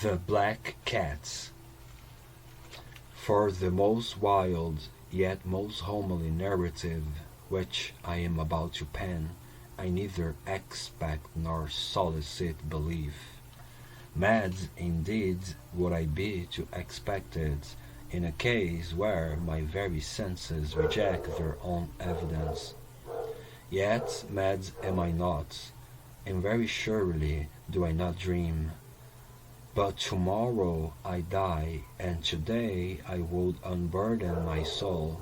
The Black Cats. For the most wild, yet most homely narrative which I am about to pen, I neither expect nor solicit belief. Mad indeed would I be to expect it, in a case where my very senses reject their own evidence. Yet mad am I not, and very surely do I not dream. But tomorrow I die, and today I would unburden my soul.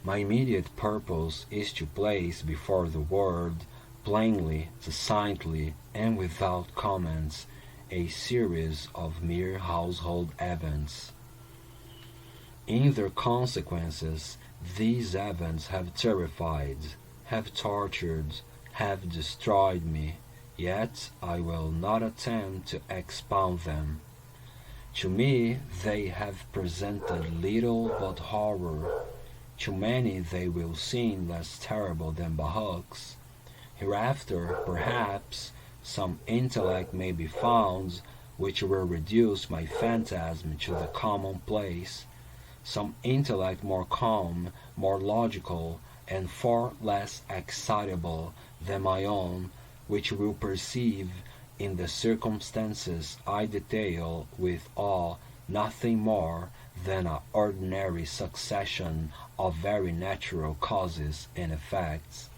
My immediate purpose is to place before the world, plainly, succinctly, and without comments, a series of mere household events. In their consequences, these events have terrified, have tortured, have destroyed me. Yet I will not attempt to expound them. To me they have presented little but horror. To many they will seem less terrible than Bahux. Hereafter, perhaps, some intellect may be found which will reduce my phantasm to the commonplace, some intellect more calm, more logical, and far less excitable than my own, which will perceive in the circumstances I detail with awe nothing more than an ordinary succession of very natural causes and effects.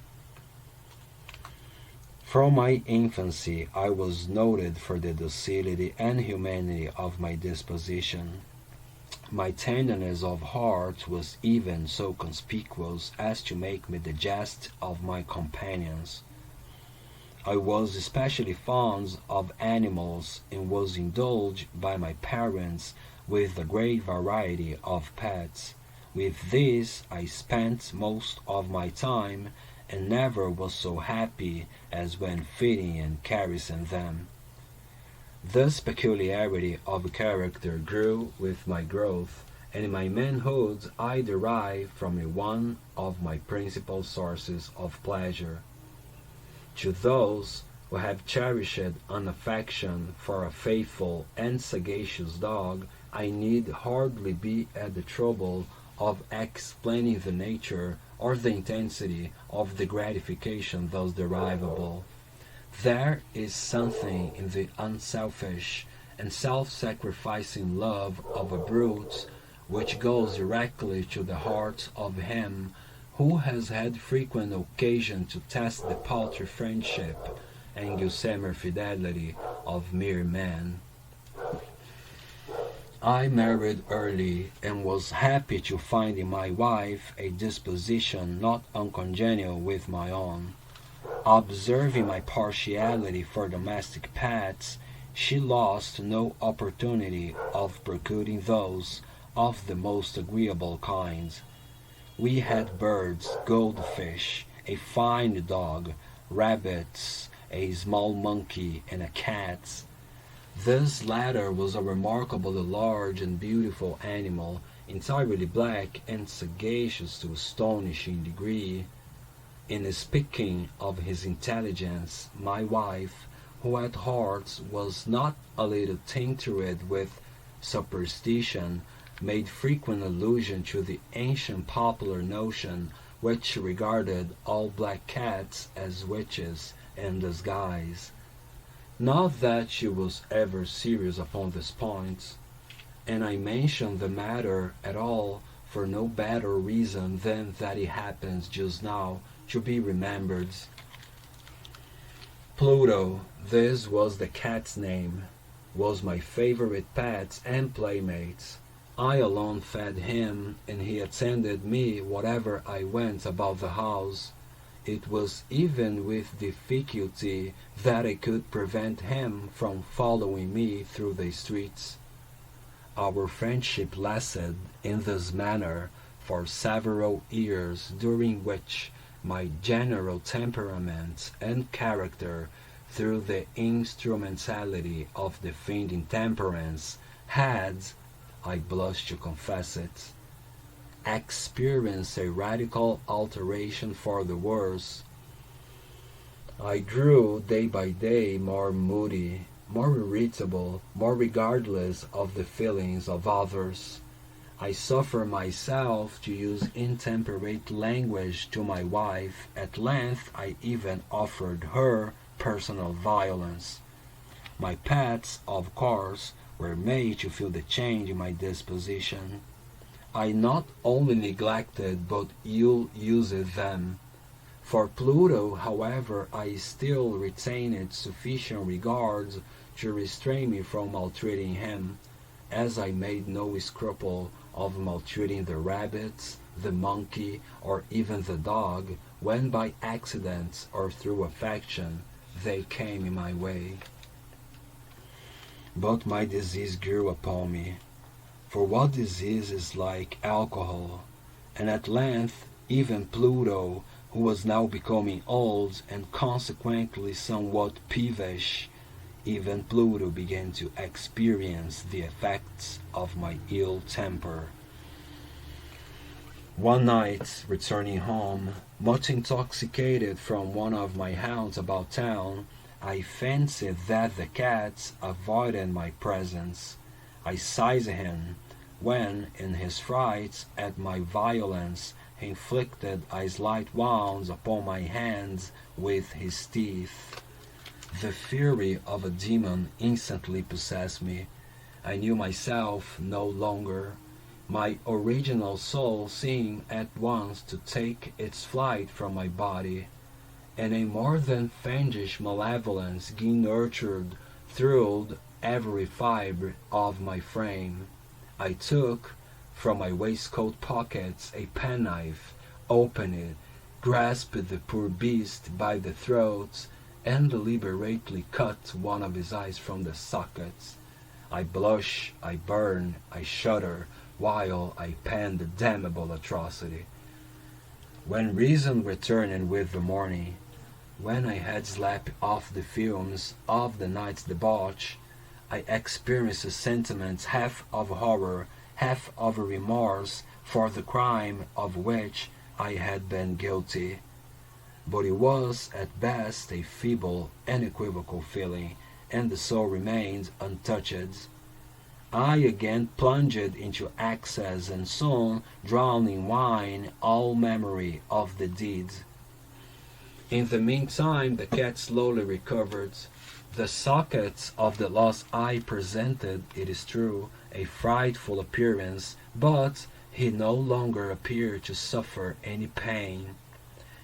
From my infancy I was noted for the docility and humanity of my disposition. My tenderness of heart was even so conspicuous as to make me the jest of my companions. I was especially fond of animals, and was indulged by my parents with a great variety of pets. With these I spent most of my time, and never was so happy as when feeding and caressing them. This peculiarity of character grew with my growth, and in my manhood I derived from it one of my principal sources of pleasure. To those who have cherished an affection for a faithful and sagacious dog, I need hardly be at the trouble of explaining the nature or the intensity of the gratification thus derivable. There is something in the unselfish and self-sacrificing love of a brute which goes directly to the heart of him who has had frequent occasion to test the paltry friendship and gossamer fidelity of mere men. I married early, and was happy to find in my wife a disposition not uncongenial with my own. Observing my partiality for domestic pets, she lost no opportunity of procuring those of the most agreeable kind. We had birds, goldfish, a fine dog, rabbits, a small monkey, and a cat. This latter was a remarkably large and beautiful animal, entirely black and sagacious to astonishing degree. In speaking of his intelligence, my wife, who at heart was not a little tinctured with superstition, made frequent allusion to the ancient popular notion which regarded all black cats as witches in disguise. Not that she was ever serious upon this point, and I mention the matter at all for no better reason than that it happens just now to be remembered. Pluto, this was the cat's name, was my favorite pet and playmate. I alone fed him, and he attended me whatever I went about the house. It was even with difficulty that I could prevent him from following me through the streets. Our friendship lasted in this manner for several years, during which my general temperament and character, through the instrumentality of defending temperance, had, I blush to confess it, experienced a radical alteration for the worse. I grew day by day more moody, more irritable, more regardless of the feelings of others. I suffer myself to use intemperate language to my wife. At length I even offered her personal violence. My pets, of course, were made to feel the change in my disposition. I not only neglected but ill-used them. For Pluto, however, I still retained sufficient regard to restrain me from maltreating him, as I made no scruple of maltreating the rabbits, the monkey, or even the dog, when by accident or through affection they came in my way. But my disease grew upon me, for what disease is like alcohol? And at length even Pluto, who was now becoming old and consequently somewhat peevish, even Pluto began to experience the effects of my ill temper. One night, returning home, much intoxicated from one of my hounds about town, I fancied that the cat avoided my presence. I seized him, when, in his fright at my violence, he inflicted a slight wound upon my hands with his teeth. The fury of a demon instantly possessed me. I knew myself no longer. My original soul seemed at once to take its flight from my body, and a more than fiendish malevolence nurtured, thrilled every fibre of my frame. I took from my waistcoat pockets a penknife, opened it, grasped the poor beast by the throat, and deliberately cut one of his eyes from the sockets. I blush, I burn, I shudder, while I pen the damnable atrocity. When reason returned with the morning, when I had slept off the fumes of the night's debauch, I experienced a sentiment half of horror, half of remorse for the crime of which I had been guilty. But it was at best a feeble and equivocal feeling, and the soul remained untouched. I again plunged into excess and soon drowned in wine all memory of the deed. In the meantime the cat slowly recovered. The sockets of the lost eye presented, it is true, a frightful appearance, but he no longer appeared to suffer any pain.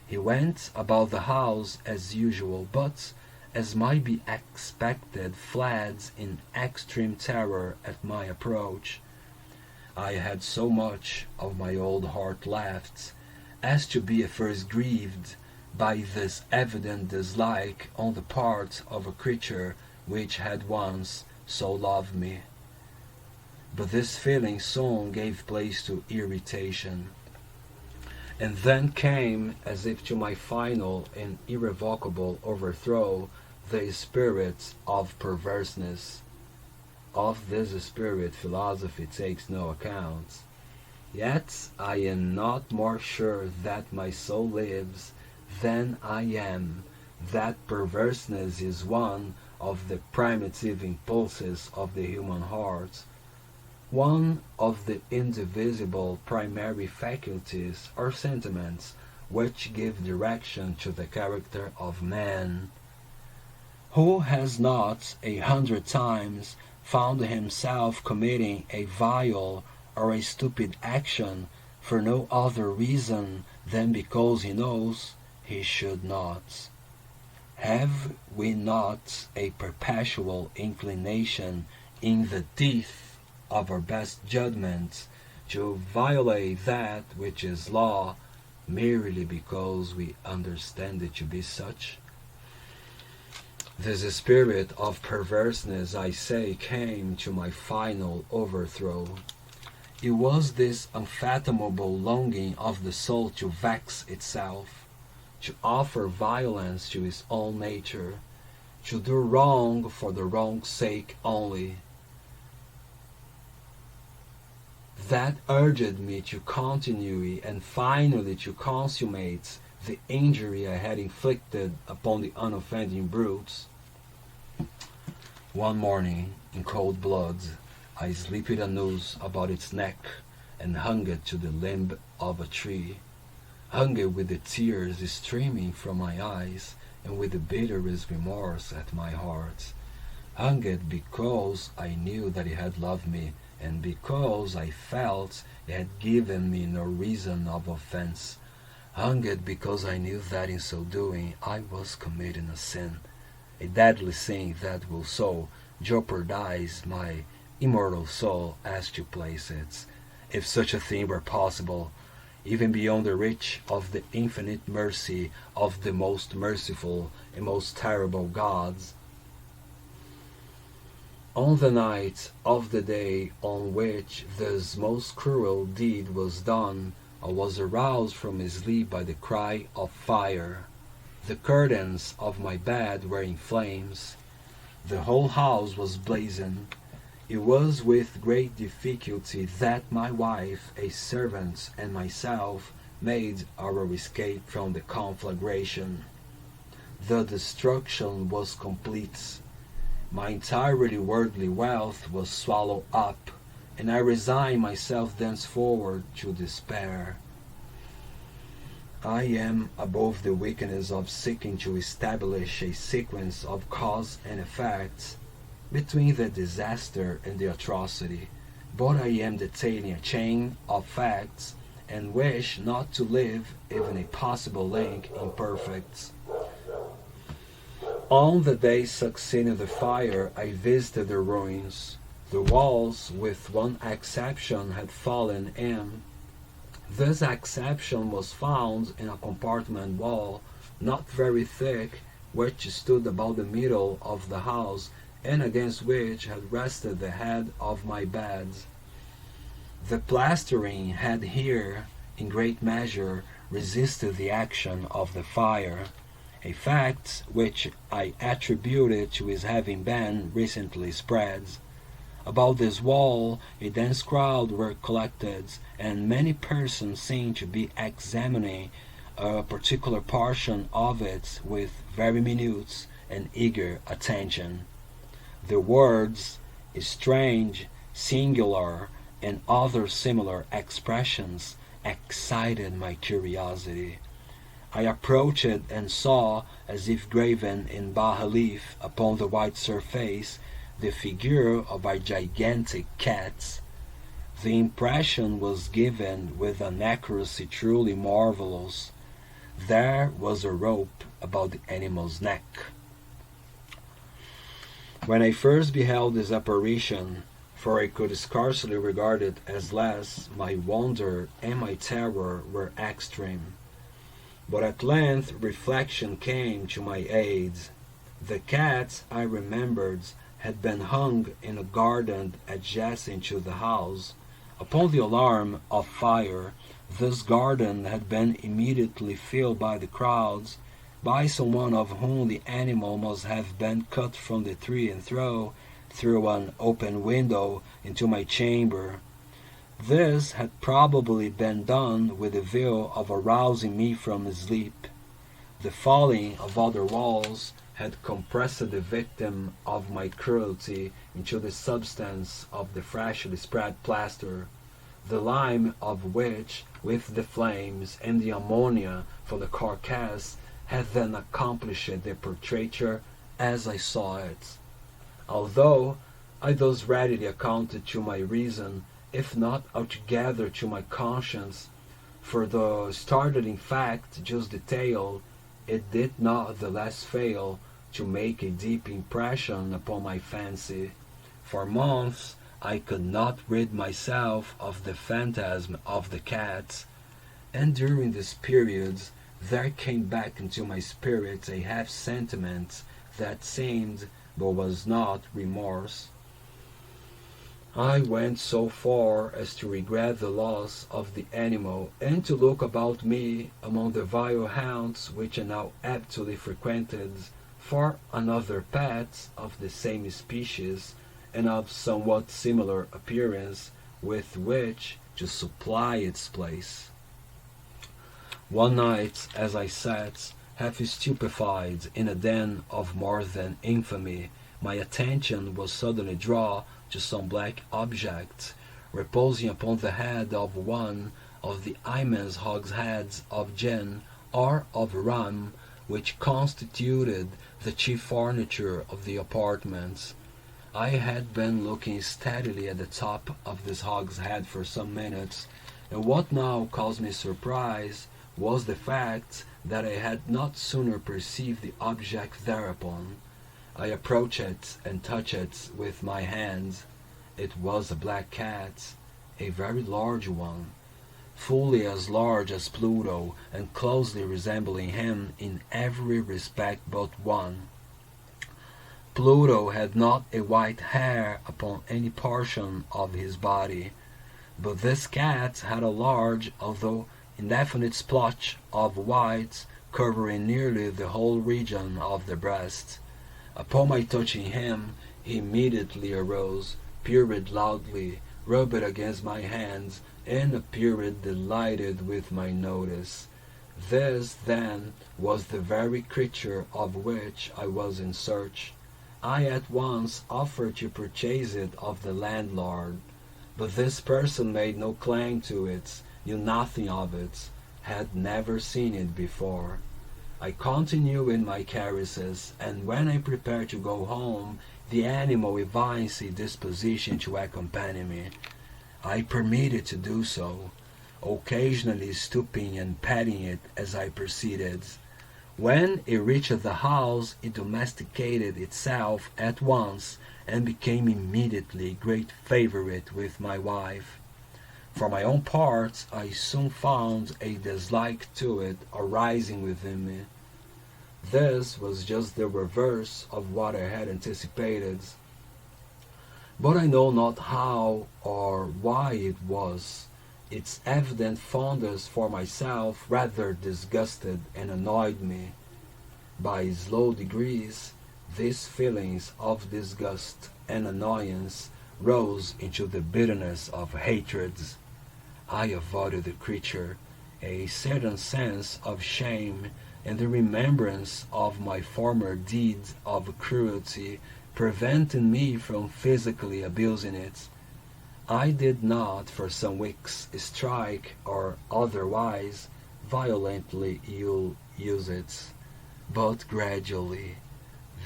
He went about the house as usual, but, as might be expected, fled in extreme terror at my approach. I had so much of my old heart left as to be at first grieved by this evident dislike on the part of a creature which had once so loved me. But this feeling soon gave place to irritation, and then came, as if to my final and irrevocable overthrow, the spirit of perverseness. Of this spirit philosophy takes no account. Yet I am not more sure that my soul lives than I am that perverseness is one of the primitive impulses of the human heart, one of the indivisible primary faculties or sentiments which give direction to the character of man. Who has not 100 times found himself committing a vile or a stupid action for no other reason than because he knows he should not? Have we not a perpetual inclination in the teeth of our best judgment to violate that which is law merely because we understand it to be such? This spirit of perverseness, I say, came to my final overthrow. It was this unfathomable longing of the soul to vex itself, to offer violence to its own nature, to do wrong for the wrong's sake only, that urged me to continue and finally to consummate the injury I had inflicted upon the unoffending brutes. One morning, in cold blood, I slipped a noose about its neck and hung it to the limb of a tree, hung it with the tears streaming from my eyes and with the bitterest remorse at my heart, hung it because I knew that it had loved me and because I felt it had given me no reason of offense, hung it because I knew that in so doing I was committing a sin, a deadly sin that will so jeopardize my immortal soul as to place it, if such a thing were possible, even beyond the reach of the infinite mercy of the most merciful and most terrible gods. On the night of the day on which this most cruel deed was done, I was aroused from sleep by the cry of fire. The curtains of my bed were in flames. The whole house was blazing. It was with great difficulty that my wife, a servant, and myself made our escape from the conflagration. The destruction was complete. My entirely worldly wealth was swallowed up, and I resigned myself thenceforward to despair. I am above the weakness of seeking to establish a sequence of cause and effect between the disaster and the atrocity, but I am detailing a chain of facts and wish not to leave even a possible link imperfect. On the day succeeding the fire, I visited the ruins. The walls, with one exception, had fallen in. This exception was found in a compartment wall, not very thick, which stood about the middle of the house, and against which had rested the head of my bed. The plastering had here, in great measure, resisted the action of the fire, a fact which I attributed to its having been recently spread. About this wall a dense crowd were collected, and many persons seemed to be examining a particular portion of it with very minute and eager attention. The words strange, singular, and other similar expressions excited my curiosity. I approached and saw, as if graven in bas-relief upon the white surface, the figure of a gigantic cat. The impression was given with an accuracy truly marvelous. There was a rope about the animal's neck. When I first beheld this apparition, for I could scarcely regard it as less, my wonder and my terror were extreme. But at length reflection came to my aid. The cat, I remembered, had been hung in a garden adjacent to the house. Upon the alarm of fire, this garden had been immediately filled by the crowds, by someone of whom the animal must have been cut from the tree and thrown through an open window into my chamber. This had probably been done with the view of arousing me from sleep. The falling of other walls had compressed the victim of my cruelty into the substance of the freshly spread plaster, the lime of which, with the flames and the ammonia from the carcass, had then accomplished the portraiture as I saw it. Although I thus readily accounted to my reason, if not altogether to my conscience, for the startling fact just detailed, it did not the less fail to make a deep impression upon my fancy. For months I could not rid myself of the phantasm of the cat, and during this period there came back into my spirit a half sentiment that seemed, but was not, remorse. I went so far as to regret the loss of the animal, and to look about me among the vile haunts which I now aptly frequented for another pet of the same species and of somewhat similar appearance with which to supply its place. One night, as I sat, half stupefied in a den of more than infamy, my attention was suddenly drawn to some black object reposing upon the head of one of the immense hogsheads of gin or of rum which constituted the chief furniture of the apartments. I had been looking steadily at the top of this hogshead for some minutes, and what now caused me surprise was the fact that I had not sooner perceived the object thereupon. I approached it and touched it with my hands. It was a black cat, a very large one, fully as large as Pluto, and closely resembling him in every respect but one. Pluto had not a white hair upon any portion of his body, but this cat had a large, although indefinite splotch of white covering nearly the whole region of the breast. Upon my touching him, he immediately arose, purred loudly, rubbed against my hands, and appeared delighted with my notice. This, then, was the very creature of which I was in search. I at once offered to purchase it of the landlord, but this person made no claim to it, knew nothing of it, had never seen it before. I continued in my caresses, and when I prepared to go home, the animal evinced a disposition to accompany me. I permitted to do so, occasionally stooping and petting it as I proceeded. When it reached the house, it domesticated itself at once, and became immediately a great favorite with my wife. For my own part, I soon found a dislike to it arising within me. This was just the reverse of what I had anticipated, but I know not how or why it was. Its evident fondness for myself rather disgusted and annoyed me. By slow degrees, these feelings of disgust and annoyance rose into the bitterness of hatred. I avoided the creature, a certain sense of shame and the remembrance of my former deeds of cruelty preventing me from physically abusing it. I did not for some weeks strike or otherwise violently use it, but gradually,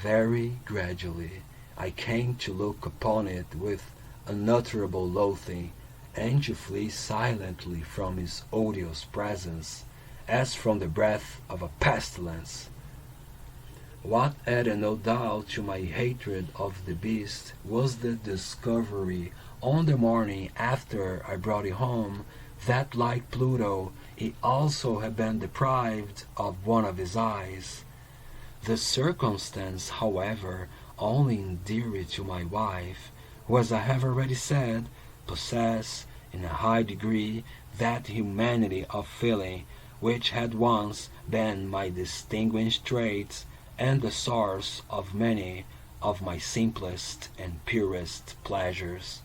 very gradually, I came to look upon it with unutterable loathing, and to flee silently from his odious presence, as from the breath of a pestilence. What added no doubt to my hatred of the beast was the discovery, on the morning after I brought it home, that, like Pluto, he also had been deprived of one of his eyes. The circumstance, however, only endeared it to my wife, who, as I have already said, possessed in a high degree that humanity of feeling which had once been my distinguished trait and the source of many of my simplest and purest pleasures.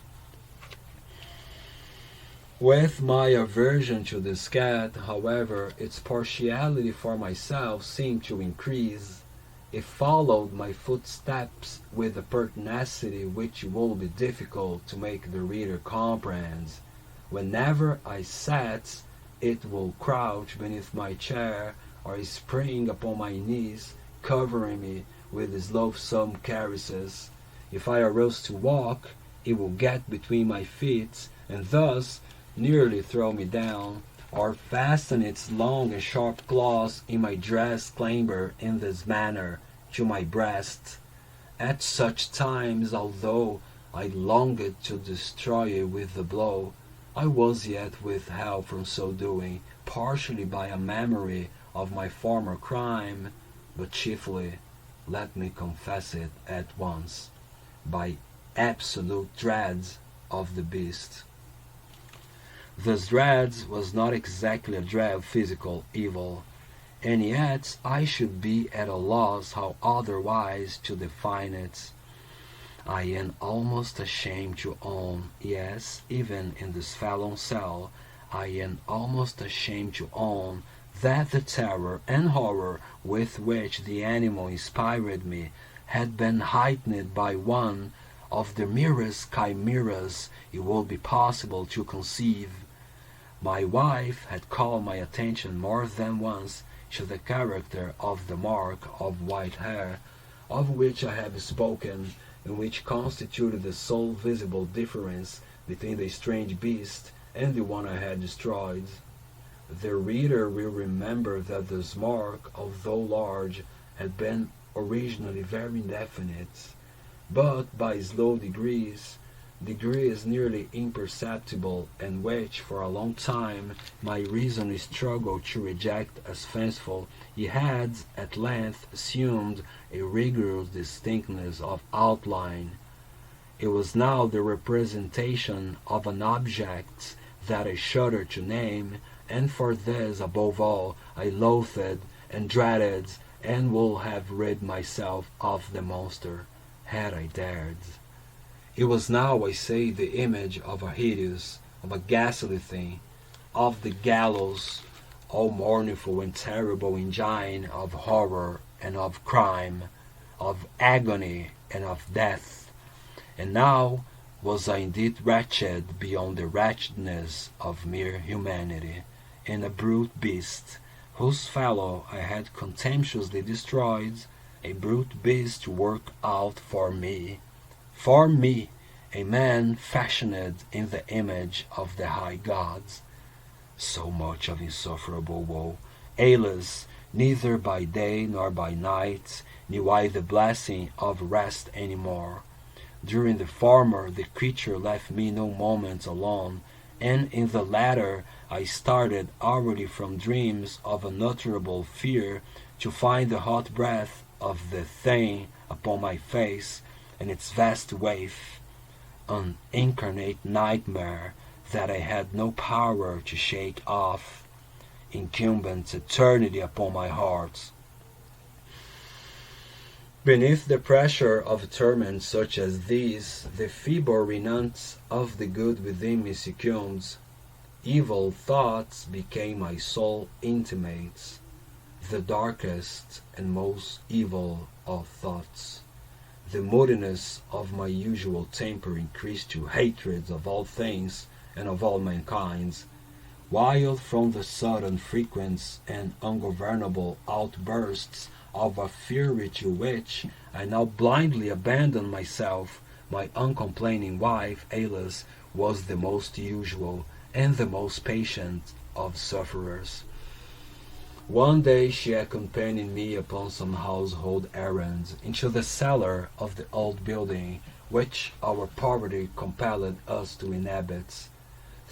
With my aversion to this cat, however, its partiality for myself seemed to increase. It followed my footsteps with a pertinacity which it will be difficult to make the reader comprehend. Whenever I sat, it will crouch beneath my chair or spring upon my knees, covering me with its loathsome caresses. If I arose to walk, it will get between my feet, and thus nearly throw me down, or fasten its long and sharp claws in my dress clamber in this manner to my breast. At such times, although I longed to destroy it with the blow, I was yet withheld from so doing, partially by a memory of my former crime, but chiefly, let me confess it at once, by absolute dread of the beast. This dread was not exactly a dread of physical evil, and yet I should be at a loss how otherwise to define it. I am almost ashamed to own, yes, even in this felon's cell, I am almost ashamed to own that the terror and horror with which the animal inspired me had been heightened by one of the merest chimeras it would be possible to conceive. My wife had called my attention more than once to the character of the mark of white hair, of which I have spoken, and which constituted the sole visible difference between the strange beast and the one I had destroyed. The reader will remember that this mark, although large, had been originally very indefinite, but by slow degrees nearly imperceptible, and which for a long time my reason struggled to reject as fanciful, he had at length assumed a rigorous distinctness of outline. It was now the representation of an object that I shuddered to name, and for this, above all, I loathed and dreaded, and would have rid myself of the monster, had I dared. It was now, I say, the image of a hideous, of a ghastly thing, of the gallows, all mournful and terrible engine of horror and of crime, of agony and of death. And now was I indeed wretched beyond the wretchedness of mere humanity, and a brute beast, whose fellow I had contemptuously destroyed, a brute beast to work out for me, a man fashioned in the image of the high gods. So much of insufferable woe, alas, neither by day nor by night knew I the blessing of rest any more. During the former, the creature left me no moment alone, and in the latter I started hourly from dreams of unutterable fear to find the hot breath of the thing upon my face and its vast waif, an incarnate nightmare that I had no power to shake off, incumbent eternity upon my heart. Beneath the pressure of torments such as these, the feeble remnants of the good within me succumbed. Evil thoughts became my sole intimates, the darkest and most evil of thoughts. The moodiness of my usual temper increased to hatred of all things and of all mankind, while from the sudden frequent and ungovernable outbursts of a fury to which I now blindly abandoned myself, my uncomplaining wife, Alice, was the most usual and the most patient of sufferers. One day she accompanied me upon some household errand into the cellar of the old building which our poverty compelled us to inhabit.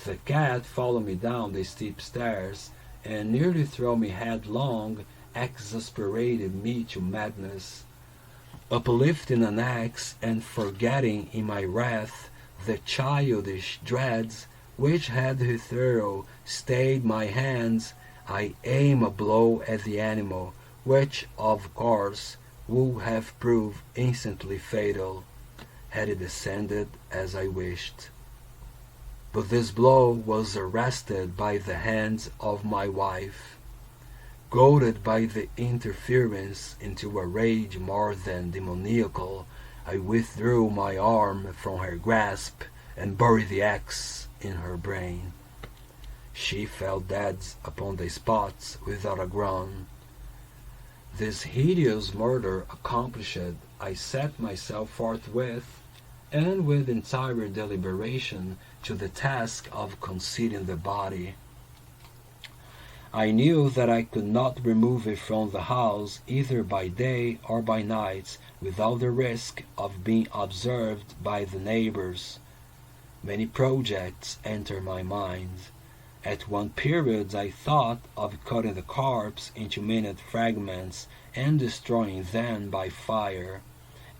The cat followed me down the steep stairs, and nearly threw me headlong, exasperated me to madness. Uplifting an axe, and forgetting in my wrath the childish dreads which had hitherto stayed my hands, I aimed a blow at the animal, which, of course, would have proved instantly fatal, had it descended as I wished. But this blow was arrested by the hands of my wife. Goaded by the interference into a rage more than demoniacal, I withdrew my arm from her grasp and buried the axe in her brain. She fell dead upon the spot without a groan. This hideous murder accomplished, I set myself forthwith, and with entire deliberation, to the task of concealing the body. I knew that I could not remove it from the house either by day or by night without the risk of being observed by the neighbors. Many projects entered my mind. At one period I thought of cutting the corpse into minute fragments and destroying them by fire.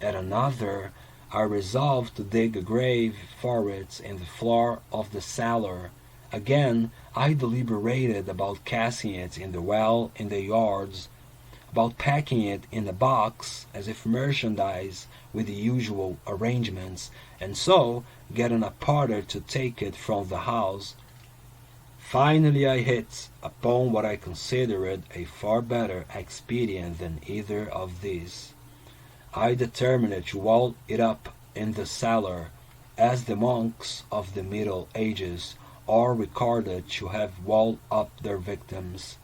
At another, I resolved to dig a grave for it in the floor of the cellar. Again, I deliberated about casting it in the well in the yards, about packing it in a box as if merchandise with the usual arrangements, and so getting a porter to take it from the house. Finally I hit upon what I considered a far better expedient than either of these. I determined to wall it up in the cellar, as the monks of the Middle Ages are recorded to have walled up their victims.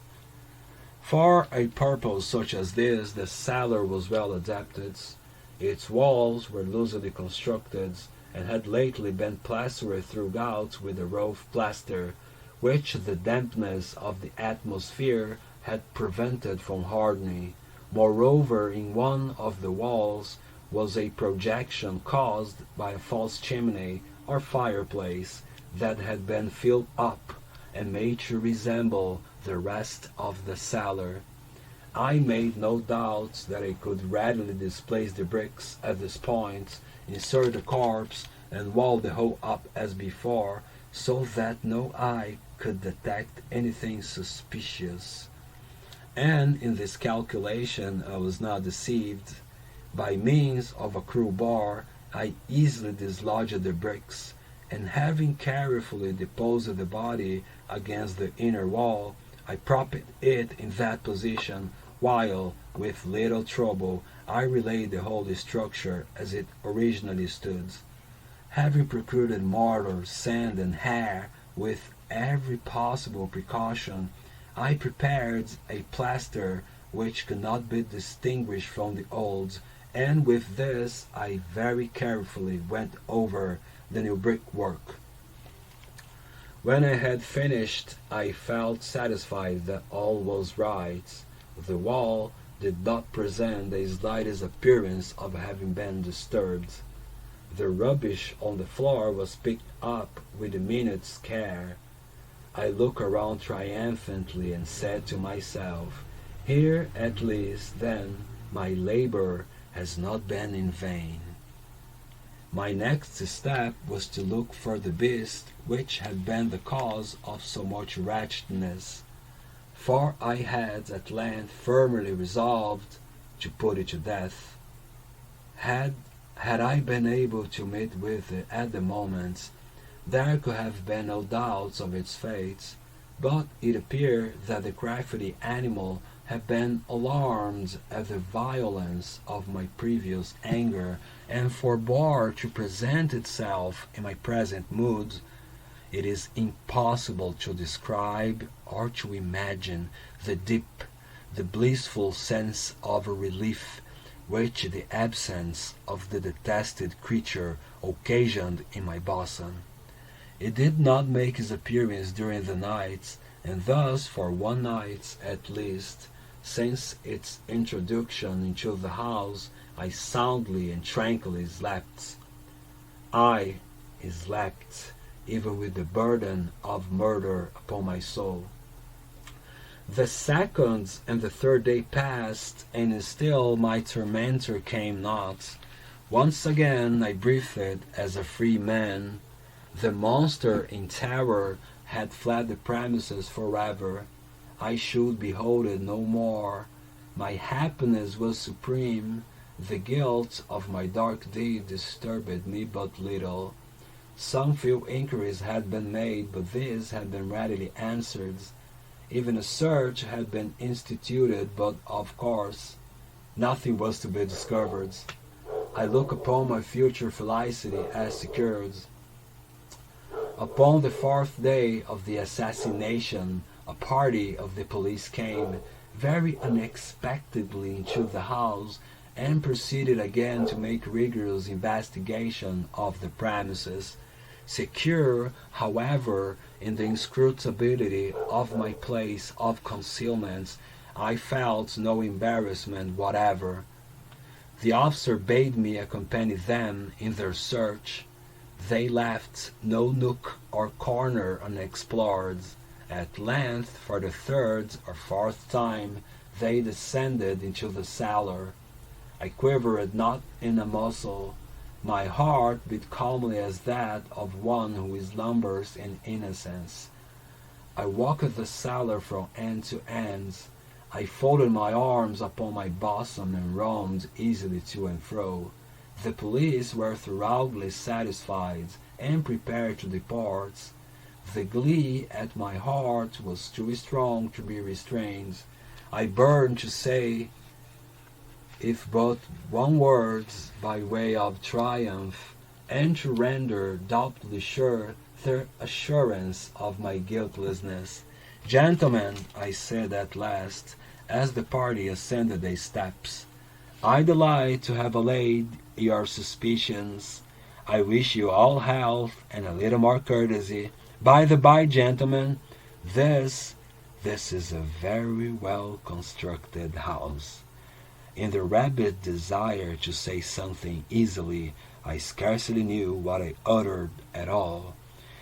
For a purpose such as this, the cellar was well adapted. Its walls were loosely constructed, and had lately been plastered throughout with a rough plaster, which the dampness of the atmosphere had prevented from hardening. Moreover, in one of the walls was a projection caused by a false chimney or fireplace that had been filled up and made to resemble the rest of the cellar. I made no doubt that I could readily displace the bricks at this point, insert the corpse, and wall the whole up as before, so that no eye could detect anything suspicious. And in this calculation I was not deceived. By means of a crowbar I easily dislodged the bricks, and having carefully deposited the body against the inner wall, I propped it in that position, while, with little trouble, I relaid the whole structure as it originally stood. Having procured mortar, sand, and hair with every possible precaution, I prepared a plaster which could not be distinguished from the old, and with this I very carefully went over the new brickwork. When I had finished, I felt satisfied that all was right. The wall did not present the slightest appearance of having been disturbed. The rubbish on the floor was picked up with a minute's care. I looked around triumphantly and said to myself, "Here at least, then, my labor has not been in vain." My next step was to look for the beast which had been the cause of so much wretchedness, for I had at length firmly resolved to put it to death. Had I been able to meet with it at the moment, there could have been no doubts of its fate, but it appeared that the crafty animal had been alarmed at the violence of my previous anger, and forbore to present itself in my present mood. It is impossible to describe or to imagine the deep, the blissful sense of relief which the absence of the detested creature occasioned in my bosom. It did not make its appearance during the night, and thus for one night at least, since its introduction into the house, I soundly and tranquilly slept. I slept, even with the burden of murder upon my soul. The second and the third day passed, and still my tormentor came not. Once again I breathed as a free man. The monster in terror had fled the premises forever. I should behold it no more. My happiness was supreme. The guilt of my dark deed disturbed me but little. Some few inquiries had been made, but these had been readily answered. Even a search had been instituted, but of course nothing was to be discovered. I look upon my future felicity as secured. Upon the fourth day of the assassination, a party of the police came very unexpectedly into the house, and proceeded again to make rigorous investigation of the premises. Secure, however, in the inscrutability of my place of concealment, I felt no embarrassment whatever. The officer bade me accompany them in their search. They left no nook or corner unexplored. At length, for the third or fourth time, they descended into the cellar. I quivered not in a muscle. My heart beat calmly as that of one who slumbers in innocence. I walked the cellar from end to end. I folded my arms upon my bosom and roamed easily to and fro. The police were thoroughly satisfied and prepared to depart. The glee at my heart was too strong to be restrained. I burned to say if but one word by way of triumph, and to render doubly sure the assurance of my guiltlessness. Gentlemen, I said at last, as the party ascended the steps, I delight to have allayed your suspicions. I wish you all health and a little more courtesy. By the by, gentlemen, this is a very well constructed house. In the rabid desire to say something easily, I scarcely knew what I uttered at all.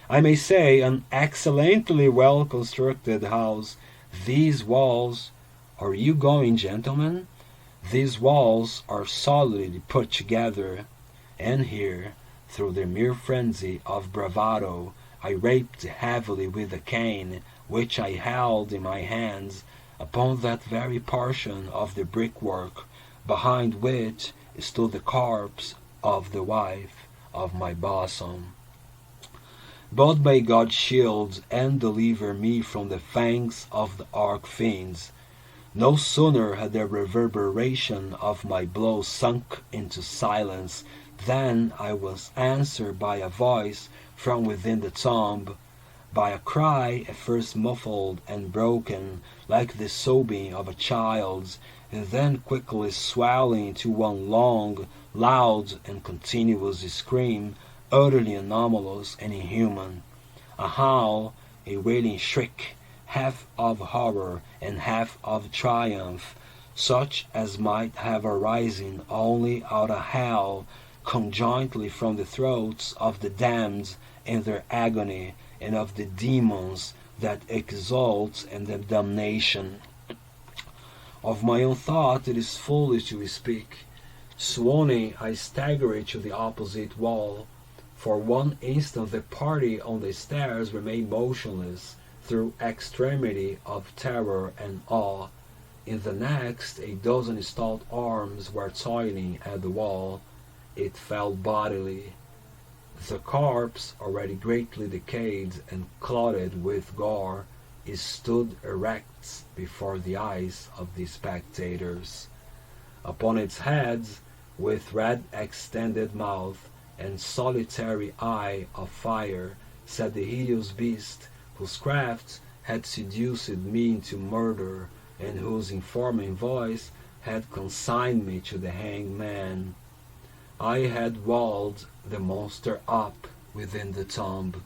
I may say an excellently well constructed house. These walls, are you going, gentlemen? These walls are solidly put together, and here, through the mere frenzy of bravado, I rapped heavily with the cane which I held in my hands upon that very portion of the brickwork behind which stood the corpse of the wife of my bosom. But may God shield and deliver me from the fangs of the arch-fiends. No sooner had the reverberation of my blow sunk into silence than I was answered by a voice from within the tomb, by a cry at first muffled and broken, like the sobbing of a child, and then quickly swelling to one long, loud, and continuous scream, utterly anomalous and inhuman. A howl, a wailing shriek, half of horror and half of triumph, such as might have arisen only out of hell, conjointly from the throats of the damned in their agony, and of the demons that exult in their damnation. Of my own thought it is foolish to speak. Swooning, I staggered to the opposite wall. For one instant the party on the stairs remained motionless, through extremity of terror and awe. In the next, a dozen stout arms were toiling at the wall. It fell bodily. The corpse, already greatly decayed and clotted with gore, stood erect before the eyes of the spectators. Upon its head, with red extended mouth and solitary eye of fire, sat the hideous beast whose craft had seduced me into murder, and whose informing voice had consigned me to the hangman. I had walled the monster up within the tomb.